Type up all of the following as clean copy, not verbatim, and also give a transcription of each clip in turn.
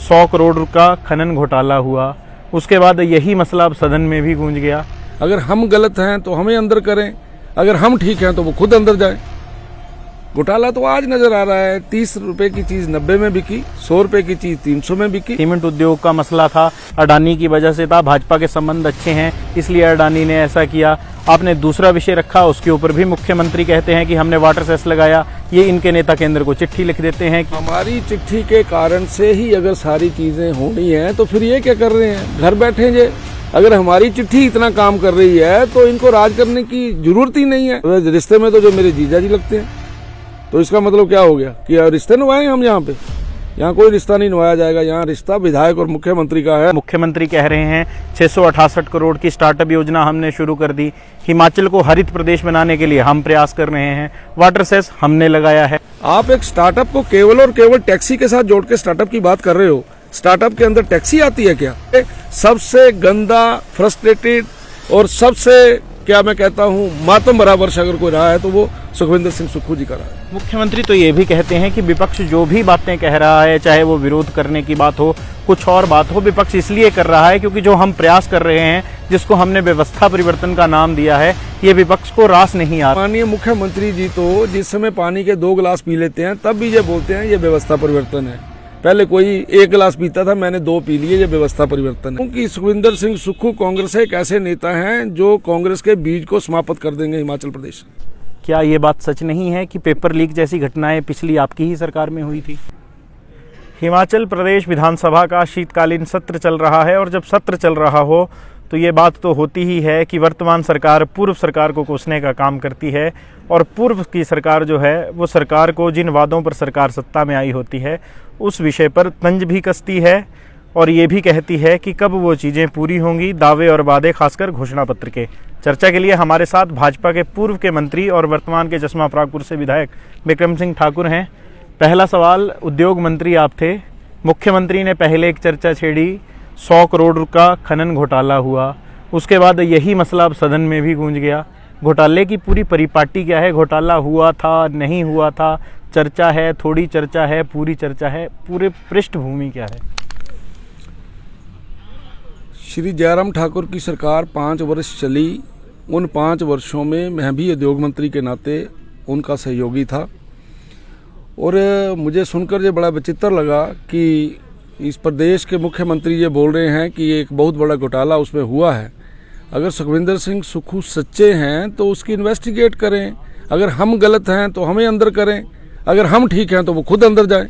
100 करोड़ का खनन घोटाला हुआ, उसके बाद यही मसला अब सदन में भी गूंज गया। अगर हम गलत हैं तो हमें अंदर करें, अगर हम ठीक हैं तो वो खुद अंदर जाए। घोटाला तो आज नजर आ रहा है। 30 रुपए की चीज 90 में बिकी, 100 रुपए की चीज 300 में बिकी। सीमेंट उद्योग का मसला था, अडानी की वजह से था, भाजपा के संबंध अच्छे हैं इसलिए अडानी ने ऐसा किया। आपने दूसरा विषय रखा, उसके ऊपर भी मुख्यमंत्री कहते हैं कि हमने वाटर सेस लगाया। ये इनके नेता केंद्र को चिट्ठी लिख देते हैं कि हमारी चिट्ठी के कारण से ही अगर सारी चीजें होनी है तो फिर ये क्या कर रहे हैं, घर बैठे जे। अगर हमारी चिट्ठी इतना काम कर रही है तो इनको राज करने की जरूरत ही नहीं है। रिश्ते में तो जो मेरे जीजा जी लगते हैं, तो इसका मतलब क्या हो गया कि रिश्ते निभाएंगे हम यहाँ पे? यहाँ कोई रिश्ता नहीं निभाया जाएगा। यहाँ रिश्ता विधायक और मुख्यमंत्री का है। मुख्यमंत्री कह रहे हैं 668 करोड़ की स्टार्टअप योजना हमने शुरू कर दी, हिमाचल को हरित प्रदेश बनाने के लिए हम प्रयास कर रहे हैं, वाटर सेस हमने लगाया है। आप एक स्टार्टअप को केवल और केवल टैक्सी के साथ जोड़ के स्टार्टअप की बात कर रहे हो। स्टार्टअप के अंदर टैक्सी आती है क्या? सबसे गंदा, फ्रस्ट्रेटेड और सबसे क्या मैं कहता हूँ मातम भरा वर्ष अगर कोई रहा है तो वो सुखविंदर सिंह सुक्खू जी का रहा है। मुख्यमंत्री तो ये भी कहते हैं कि विपक्ष जो भी बातें कह रहा है, चाहे वो विरोध करने की बात हो, कुछ और बात हो, विपक्ष इसलिए कर रहा है क्योंकि जो हम प्रयास कर रहे हैं, जिसको हमने व्यवस्था परिवर्तन का नाम दिया है, ये विपक्ष को रास नहीं आ रहा। माननीय मुख्यमंत्री जी तो जिस समय पानी के 2 गिलास पी लेते हैं तब भी ये बोलते हैं ये व्यवस्था परिवर्तन है। पहले कोई 1 गिलास पीता था, मैंने 2 पी लिए, ये व्यवस्था परिवर्तन है। क्योंकि सुखविंदर सिंह सुक्खू कांग्रेस एक ऐसे नेता हैं जो कांग्रेस के बीज को समाप्त कर देंगे हिमाचल प्रदेश। क्या ये बात सच नहीं है कि पेपर लीक जैसी घटनाएं पिछली आपकी ही सरकार में हुई थी? हिमाचल प्रदेश विधानसभा का शीतकालीन सत्र चल रहा है और जब सत्र चल रहा हो तो ये बात तो होती ही है कि वर्तमान सरकार पूर्व सरकार को कोसने का काम करती है और पूर्व की सरकार जो है वो सरकार को जिन वादों पर सरकार सत्ता में आई होती है उस विषय पर तंज भी कसती है और ये भी कहती है कि कब वो चीज़ें पूरी होंगी, दावे और वादे, खासकर घोषणा पत्र के। चर्चा के लिए हमारे साथ भाजपा के पूर्व के मंत्री और वर्तमान के चश्मा प्रागपुर से विधायक बिक्रम सिंह ठाकुर हैं। पहला सवाल, उद्योग मंत्री आप थे, मुख्यमंत्री ने पहले एक चर्चा छेड़ी, 100 करोड़ का खनन घोटाला हुआ, उसके बाद यही मसला अब सदन में भी गूंज गया। घोटाले की पूरी परिपाटी क्या है? घोटाला हुआ था, नहीं हुआ था, चर्चा है, थोड़ी चर्चा है, पूरी चर्चा है, पूरे पृष्ठभूमि क्या है? श्री जयराम ठाकुर की सरकार 5 वर्ष चली। उन 5 वर्षों में मैं भी उद्योग मंत्री के नाते उनका सहयोगी था और मुझे सुनकर ये बड़ा विचित्र लगा कि इस प्रदेश के मुख्यमंत्री ये बोल रहे हैं कि एक बहुत बड़ा घोटाला उसमें हुआ है। अगर सुखविंदर सिंह सुक्खू सच्चे हैं तो उसकी इन्वेस्टिगेट करें। अगर हम गलत हैं तो हमें अंदर करें, अगर हम ठीक हैं तो वो खुद अंदर जाए।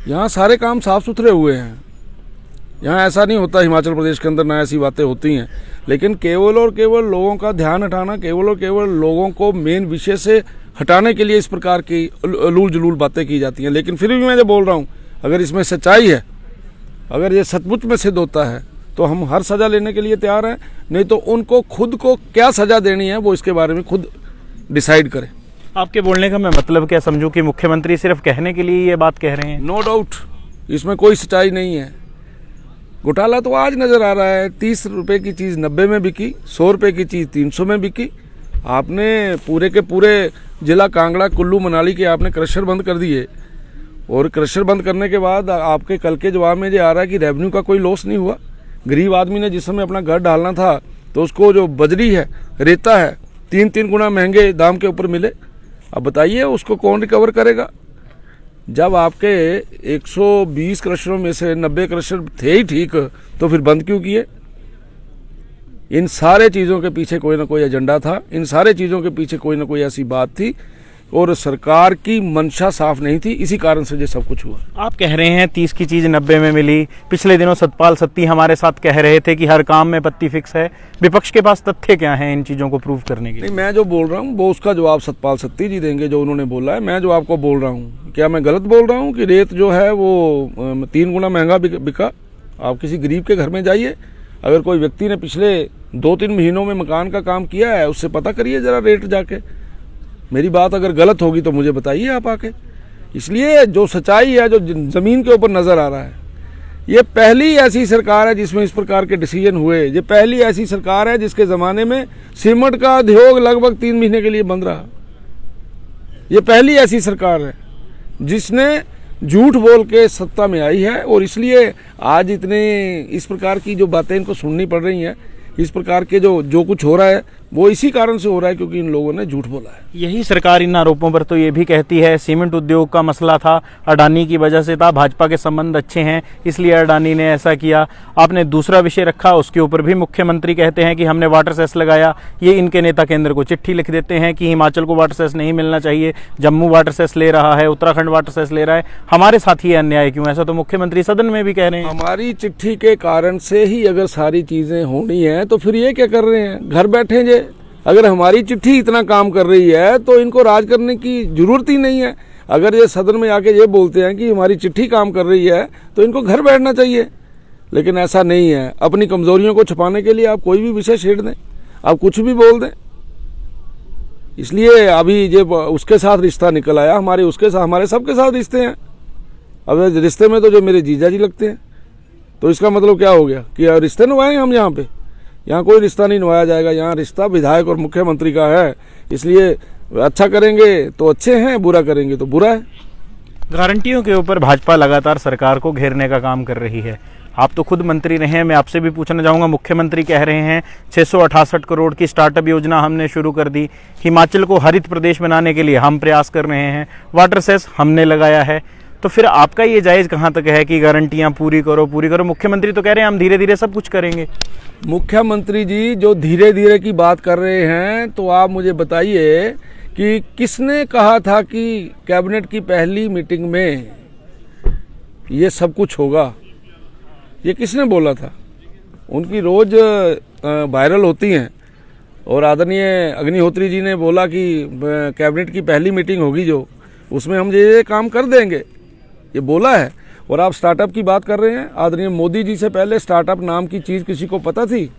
यहाँ सारे काम साफ सुथरे हुए हैं। यहाँ ऐसा नहीं होता हिमाचल प्रदेश के अंदर ना ऐसी बातें होती हैं, लेकिन केवल और केवल लोगों का ध्यान हटाना, केवल और केवल लोगों को मेन विषय से हटाने के लिए इस प्रकार की उलूल जुलूल बातें की जाती हैं। लेकिन फिर भी मैं जो बोल रहा हूँ, अगर इसमें सच्चाई है, अगर ये सचमुच में सिद्ध होता है तो हम हर सजा लेने के लिए तैयार हैं। नहीं तो उनको खुद को क्या सजा देनी है वो इसके बारे में खुद डिसाइड करें। आपके बोलने का मैं मतलब क्या समझूं कि मुख्यमंत्री सिर्फ कहने के लिए ये बात कह रहे हैं? नो डाउट, इसमें कोई सच्चाई नहीं है। घोटाला तो आज नजर आ रहा है। 30 रुपए की चीज 90 में बिकी, 100 रुपए की चीज 300 में बिकी। आपने पूरे के पूरे जिला कांगड़ा, कुल्लू, मनाली के आपने क्रशर बंद कर दिए और क्रशर बंद करने के बाद आपके कल के जवाब में ये आ रहा है कि रेवेन्यू का कोई लॉस नहीं हुआ। गरीब आदमी ने जिस समय अपना घर डालना था तो उसको जो बजरी है, रेता है, 3 गुना महंगे दाम के ऊपर मिले। अब बताइए उसको कौन रिकवर करेगा? जब आपके 120 क्रशरों में से 90 क्रशर थे ही ठीक, तो फिर बंद क्यों किए? इन सारे चीज़ों के पीछे कोई ना कोई एजेंडा था। इन सारे चीज़ों के पीछे कोई ना कोई ऐसी बात थी और सरकार की मंशा साफ नहीं थी। इसी कारण से ये सब कुछ हुआ। आप कह रहे हैं 30 की चीज़ 90 में मिली। पिछले दिनों सतपाल सत्ती हमारे साथ कह रहे थे कि हर काम में पत्ती फिक्स है। विपक्ष के पास तथ्य क्या हैं इन चीज़ों को प्रूव करने के लिए? नहीं, मैं जो बोल रहा हूँ वो उसका जवाब सतपाल सत्ती जी देंगे जो उन्होंने बोला है। मैं जो आपको बोल रहा हूँ, क्या मैं गलत बोल रहा हूँ कि रेत जो है वो 3 गुना महंगा बिका? आप किसी गरीब के घर में जाइए, अगर कोई व्यक्ति ने पिछले 2-3 महीनों में मकान का काम किया है, उससे पता करिए जरा रेट जाके। मेरी बात अगर गलत होगी तो मुझे बताइए आप आके। इसलिए जो सच्चाई है, जो जमीन के ऊपर नजर आ रहा है, ये पहली ऐसी सरकार है जिसमें इस प्रकार के डिसीजन हुए। ये पहली ऐसी सरकार है जिसके जमाने में सीमेंट का उद्योग लगभग 3 महीने के लिए बंद रहा। ये पहली ऐसी सरकार है जिसने झूठ बोल के सत्ता में आई है, और इसलिए आज इतने इस प्रकार की जो बातें इनको सुननी पड़ रही हैं, इस प्रकार के जो कुछ हो रहा है वो इसी कारण से हो रहा है क्योंकि इन लोगों ने झूठ बोला है। यही सरकार इन आरोपों पर तो ये भी कहती है सीमेंट उद्योग का मसला था, अडानी की वजह से था, भाजपा के संबंध अच्छे हैं इसलिए अडानी ने ऐसा किया। आपने दूसरा विषय रखा, उसके ऊपर भी मुख्यमंत्री कहते हैं कि हमने वाटर सेस लगाया। ये इनके नेता केंद्र को चिट्ठी लिख देते हैं कि हिमाचल को वाटर सेस नहीं मिलना चाहिए, जम्मू वाटर सेस ले रहा है, उत्तराखंड वाटर सेस ले रहा है, हमारे साथ ये अन्याय क्यों? ऐसा तो मुख्यमंत्री सदन में भी कह रहे हैं। हमारी चिट्ठी के कारण से ही अगर सारी चीजें होनी है तो फिर ये क्या कर रहे हैं, घर बैठे जे। अगर हमारी चिट्ठी इतना काम कर रही है तो इनको राज करने की जरूरत ही नहीं है। अगर ये सदन में आके ये बोलते हैं कि हमारी चिट्ठी काम कर रही है तो इनको घर बैठना चाहिए, लेकिन ऐसा नहीं है। अपनी कमजोरियों को छुपाने के लिए आप कोई भी विषय छेड़ दें, आप कुछ भी बोल दें। इसलिए अभी ये उसके साथ रिश्ता निकल आया, हमारे सबके साथ रिश्ते हैं। अब रिश्ते में तो जो मेरे जीजा जी लगते हैं, तो इसका मतलब क्या हो गया कि रिश्ते निभाएंगे हम यहाँ पे? यहाँ कोई रिश्ता नहीं निभाया जाएगा। यहाँ रिश्ता विधायक और मुख्यमंत्री का है, इसलिए अच्छा करेंगे तो अच्छे हैं, बुरा करेंगे तो बुरा है। गारंटियों के ऊपर भाजपा लगातार सरकार को घेरने का काम कर रही है। आप तो खुद मंत्री रहे हैं, मैं आपसे भी पूछना चाहूँगा। मुख्यमंत्री कह रहे हैं 668 करोड़ की स्टार्टअप योजना हमने शुरू कर दी, हिमाचल को हरित प्रदेश बनाने के लिए हम प्रयास कर रहे हैं, वाटर सेस हमने लगाया है। तो फिर आपका ये जायज़ कहाँ तक है कि गारंटियाँ पूरी करो? मुख्यमंत्री तो कह रहे हैं हम धीरे धीरे सब कुछ करेंगे। मुख्यमंत्री जी जो धीरे धीरे की बात कर रहे हैं, तो आप मुझे बताइए कि किसने कहा था कि कैबिनेट की पहली मीटिंग में ये सब कुछ होगा? ये किसने बोला था? उनकी रोज वायरल होती हैं, और आदरणीय अग्निहोत्री जी ने बोला कि कैबिनेट की पहली मीटिंग होगी जो, उसमें हम ये काम कर देंगे, ये बोला है। और आप स्टार्टअप की बात कर रहे हैं। आदरणीय मोदी जी से पहले स्टार्टअप नाम की चीज़ किसी को पता थी?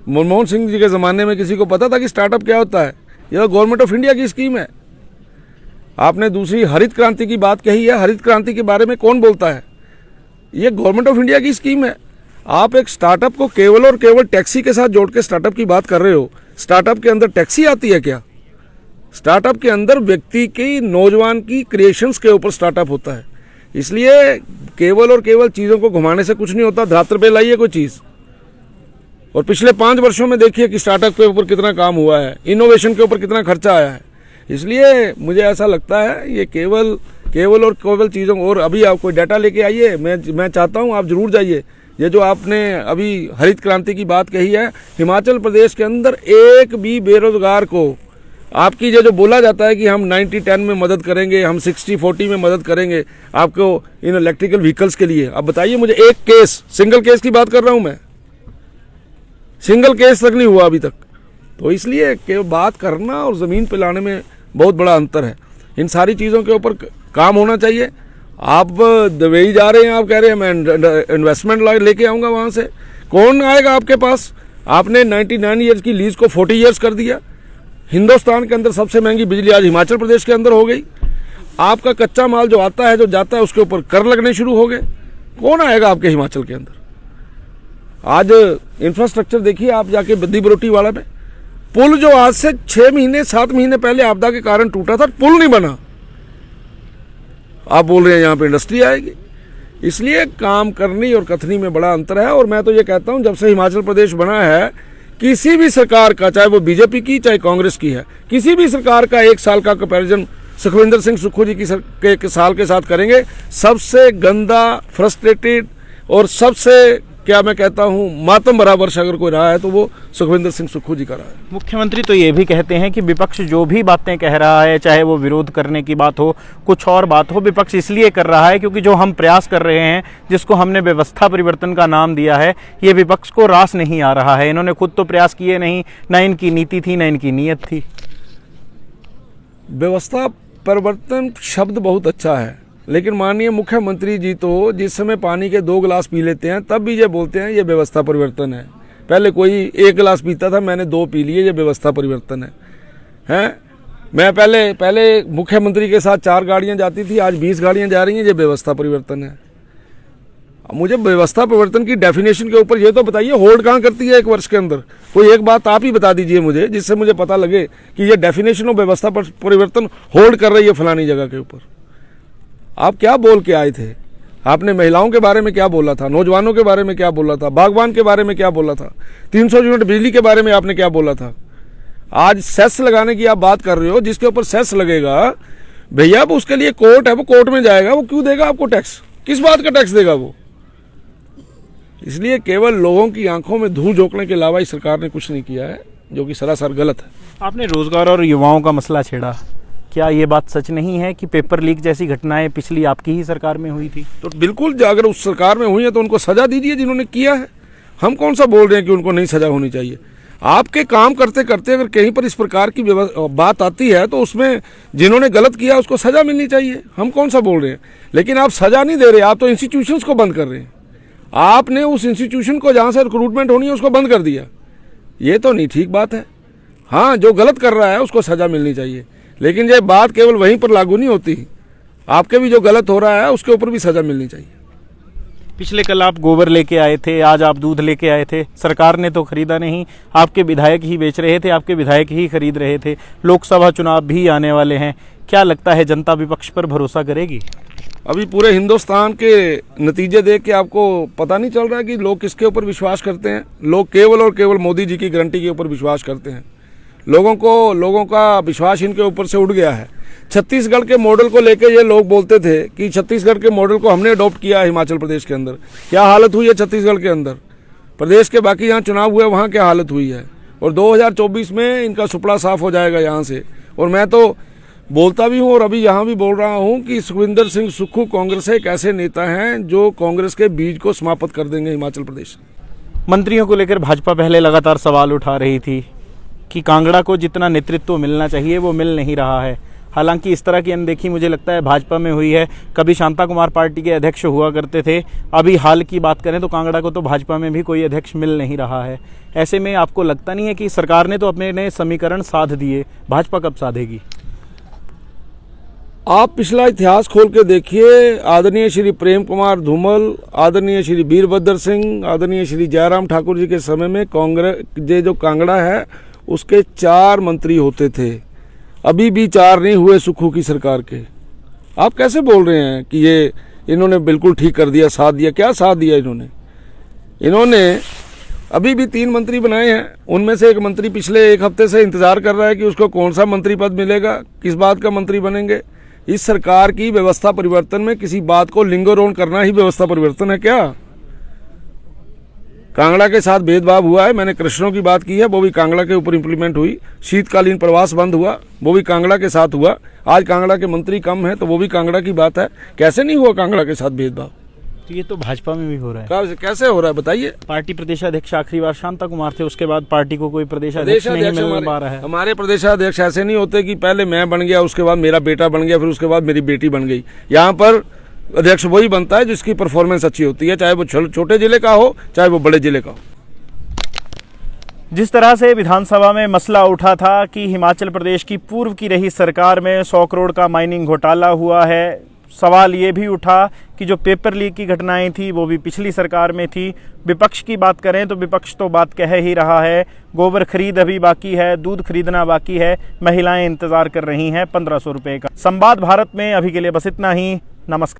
मनमोहन सिंह जी के ज़माने में किसी को पता था कि स्टार्टअप क्या होता है? यह तो गवर्नमेंट ऑफ इंडिया की स्कीम है। आपने दूसरी हरित क्रांति की बात कही है, हरित क्रांति के बारे में कौन बोलता है? ये गवर्नमेंट ऑफ इंडिया की स्कीम है। आप एक स्टार्टअप को केवल और केवल टैक्सी के साथ जोड़ के स्टार्टअप की बात कर रहे हो। स्टार्टअप के अंदर टैक्सी आती है क्या? स्टार्टअप के अंदर व्यक्ति की, नौजवान की क्रिएशंस के ऊपर स्टार्टअप होता है। इसलिए केवल और केवल चीज़ों को घुमाने से कुछ नहीं होता। धात्र पे लाइए कोई चीज़, और पिछले 5 वर्षों में देखिए कि स्टार्टअप के ऊपर कितना काम हुआ है, इनोवेशन के ऊपर कितना खर्चा आया है। इसलिए मुझे ऐसा लगता है ये केवल और केवल चीज़ों। और अभी आप कोई डाटा लेके आइए, मैं चाहता हूँ आप जरूर जाइए। ये जो आपने अभी हरित क्रांति की बात कही है, हिमाचल प्रदेश के अंदर एक भी बेरोजगार को, आपकी जो बोला जाता है कि हम 90-10 में मदद करेंगे, हम 60-40 में मदद करेंगे आपको इन इलेक्ट्रिकल व्हीकल्स के लिए। अब बताइए मुझे एक केस, सिंगल केस की बात कर रहा हूं मैं, सिंगल केस तक नहीं हुआ अभी तक। तो इसलिए कि बात करना और ज़मीन पे लाने में बहुत बड़ा अंतर है। इन सारी चीज़ों के ऊपर काम होना चाहिए। आप दुबई जा रहे हैं, आप कह रहे हैं मैं इन्वेस्टमेंट लेके आऊँगा वहाँ से, कौन आएगा आपके पास? आपने 99 ईयर्स की लीज को 40 ईयर्स कर दिया। हिंदुस्तान के अंदर सबसे महंगी बिजली आज हिमाचल प्रदेश के अंदर हो गई। आपका कच्चा माल जो आता है, जो जाता है, उसके ऊपर कर लगने शुरू हो गए। कौन आएगा आपके हिमाचल के अंदर? आज इंफ्रास्ट्रक्चर देखिए आप जाके बद्दी बरोटी वाला में, पुल जो आज से 6 महीने 7 महीने पहले आपदा के कारण टूटा था, पुल नहीं बना। आप बोल रहे हैं यहाँ पे इंडस्ट्री आएगी। इसलिए काम करनी और कथनी में बड़ा अंतर है। और मैं तो ये कहता हूँ, जब से हिमाचल प्रदेश बना है, किसी भी सरकार का, चाहे वो बीजेपी की चाहे कांग्रेस की है, किसी भी सरकार का 1 साल का कंपैरिजन सुखविंदर सिंह सुक्खू जी की के साल के साथ करेंगे, सबसे गंदा, फ्रस्ट्रेटेड और सबसे, क्या मैं कहता हूं, मातम भरा वर्ष अगर कोई रहा है तो वो सुखविंदर सिंह सुक्खू जी का रहा है। मुख्यमंत्री तो ये भी कहते हैं कि विपक्ष जो भी बातें कह रहा है, चाहे वो विरोध करने की बात हो, कुछ और बात हो, विपक्ष इसलिए कर रहा है क्योंकि जो हम प्रयास कर रहे हैं, जिसको हमने व्यवस्था परिवर्तन का नाम दिया है, ये विपक्ष को रास नहीं आ रहा है। इन्होंने खुद तो प्रयास किए नहीं, ना इनकी नीति थी, ना इनकी नीयत थी। व्यवस्था परिवर्तन शब्द बहुत अच्छा है, लेकिन माननीय मुख्यमंत्री जी तो जिस समय पानी के 2 गिलास पी लेते हैं तब भी ये बोलते हैं ये व्यवस्था परिवर्तन है। पहले कोई 1 गिलास पीता था, मैंने 2 पी लिए, ये व्यवस्था परिवर्तन है। मैं पहले मुख्यमंत्री के साथ 4 गाड़ियां जाती थी, आज 20 गाड़ियां जा रही हैं, ये व्यवस्था परिवर्तन है। मुझे व्यवस्था परिवर्तन की डेफिनेशन के ऊपर ये तो बताइए, होल्ड कहाँ करती है 1 वर्ष के अंदर? कोई एक बात आप ही बता दीजिए मुझे, जिससे मुझे पता लगे कि ये डेफिनेशन ऑफ व्यवस्था परिवर्तन होल्ड कर रही है फलानी जगह के ऊपर। आप क्या बोल के आए थे? आपने महिलाओं के बारे में क्या बोला था, नौजवानों के बारे में क्या बोला था, बागवान के बारे में क्या बोला था, 300 यूनिट बिजली के बारे में आपने क्या बोला था? आज सेस लगाने की आप बात कर रहे हो, जिसके ऊपर सेस लगेगा भैया अब उसके लिए कोर्ट है, वो कोर्ट में जाएगा, वो क्यों देगा आपको टैक्स? किस बात का टैक्स देगा वो? इसलिए केवल लोगों की आंखों में धूल झोंकने के अलावा इस सरकार ने कुछ नहीं किया है, जो कि सरासर गलत है। आपने रोजगार और युवाओं का मसला छेड़ा, क्या ये बात सच नहीं है कि पेपर लीक जैसी घटनाएं पिछली आपकी ही सरकार में हुई थी? तो बिल्कुल, अगर उस सरकार में हुई है तो उनको सजा दीजिए जिन्होंने किया है। हम कौन सा बोल रहे हैं कि उनको नहीं सजा होनी चाहिए। आपके काम करते करते अगर कहीं पर इस प्रकार की बात आती है तो उसमें जिन्होंने गलत किया उसको सजा मिलनी चाहिए। हम कौन सा बोल रहे हैं, लेकिन आप सजा नहीं दे रहे, आप तो इंस्टीट्यूशंस को बंद कर रहे हैं। आपने उस इंस्टीट्यूशन को जहाँ से रिक्रूटमेंट होनी है उसको बंद कर दिया। ये तो नहीं ठीक बात है। हाँ, जो गलत कर रहा है उसको सजा मिलनी चाहिए, लेकिन ये बात केवल वहीं पर लागू नहीं होती। आपके भी जो गलत हो रहा है उसके ऊपर भी सजा मिलनी चाहिए। पिछले कल आप गोबर लेके आए थे, आज आप दूध लेके आए थे। सरकार ने तो खरीदा नहीं, आपके विधायक ही बेच रहे थे, आपके विधायक ही खरीद रहे थे। लोकसभा चुनाव भी आने वाले हैं, क्या लगता है जनता विपक्ष पर भरोसा करेगी? अभी पूरे हिंदुस्तान के नतीजे देख के आपको पता नहीं चल रहा है कि लोग किसके ऊपर विश्वास करते हैं। लोग केवल और केवल मोदी जी की गारंटी के ऊपर विश्वास करते हैं। लोगों का विश्वास इनके ऊपर से उठ गया है। छत्तीसगढ़ के मॉडल को लेकर ये लोग बोलते थे कि छत्तीसगढ़ के मॉडल को हमने अडॉप्ट किया है हिमाचल प्रदेश के अंदर। क्या हालत हुई है छत्तीसगढ़ के अंदर? प्रदेश के बाकी यहाँ चुनाव हुए वहाँ क्या हालत हुई है? और 2024 में इनका सुपड़ा साफ हो जाएगा यहाँ से। और मैं तो बोलता भी हूँ और अभी यहाँ भी बोल रहा हूँ कि सुखविंदर सिंह सुक्खू कांग्रेस एक ऐसे नेता हैं जो कांग्रेस के बीज को समाप्त कर देंगे हिमाचल प्रदेश। मंत्रियों को लेकर भाजपा पहले लगातार सवाल उठा रही थी कि कांगड़ा को जितना नेतृत्व मिलना चाहिए वो मिल नहीं रहा है। हालांकि इस तरह की अनदेखी मुझे लगता है भाजपा में हुई है। कभी शांता कुमार पार्टी के अध्यक्ष हुआ करते थे, अभी हाल की बात करें तो कांगड़ा को तो भाजपा में भी कोई अध्यक्ष मिल नहीं रहा है। ऐसे में आपको लगता नहीं है कि सरकार ने तो अपने नए समीकरण साध दिए, भाजपा कब साधेगी? आप पिछला इतिहास खोल के देखिए। आदरणीय श्री प्रेम कुमार धूमल, आदरणीय श्री वीरभद्र सिंह, आदरणीय श्री जयराम ठाकुर जी के समय में कांग्रेस जो कांगड़ा है उसके 4 मंत्री होते थे। अभी भी 4 नहीं हुए सुक्खू की सरकार के। आप कैसे बोल रहे हैं कि ये इन्होंने बिल्कुल ठीक कर दिया, साथ दिया? क्या साथ दिया इन्होंने अभी भी 3 मंत्री बनाए हैं। उनमें से एक मंत्री पिछले 1 हफ्ते से इंतजार कर रहा है कि उसको कौन सा मंत्री पद मिलेगा, किस बात का मंत्री बनेंगे। इस सरकार की व्यवस्था परिवर्तन में किसी बात को लिंगर ऑन करना ही व्यवस्था परिवर्तन है क्या? कांगड़ा के साथ भेदभाव हुआ है, मैंने कृष्णों की बात की है, वो भी कांगड़ा के ऊपर इंप्लीमेंट हुई। शीतकालीन प्रवास बंद हुआ, वो भी कांगड़ा के साथ हुआ। आज कांगड़ा के मंत्री कम है तो वो भी कांगड़ा की बात है। कैसे नहीं हुआ कांगड़ा के साथ भेदभाव? तो ये तो भाजपा में भी हो रहा है। कैसे हो रहा है बताइए? पार्टी प्रदेशाध्यक्ष आखिरी बार शांता कुमार थे, उसके बाद पार्टी को कोई प्रदेशाध्यक्ष नहीं मिल पा रहा है। हमारे प्रदेशाध्यक्ष ऐसे नहीं होते कि पहले मैं बन गया, उसके बाद मेरा बेटा बन गया, फिर उसके बाद मेरी बेटी बन गई। यहाँ पर अध्यक्ष वही बनता है जिसकी परफॉर्मेंस अच्छी होती है, चाहे वो छोटे जिले का हो चाहे वो बड़े जिले का हो। जिस तरह से विधानसभा में मसला उठा था कि हिमाचल प्रदेश की पूर्व की रही सरकार में 100 करोड़ का माइनिंग घोटाला हुआ है, सवाल ये भी उठा कि जो पेपर लीक की घटनाएं थी वो भी पिछली सरकार में थी। विपक्ष की बात करें तो विपक्ष तो बात कह ही रहा है, गोबर खरीद अभी बाकी है, दूध खरीदना बाकी है, महिलाएं इंतजार कर रही हैं 1500 रुपये का। संवाद भारत में अभी के लिए बस इतना ही। नमस्कार।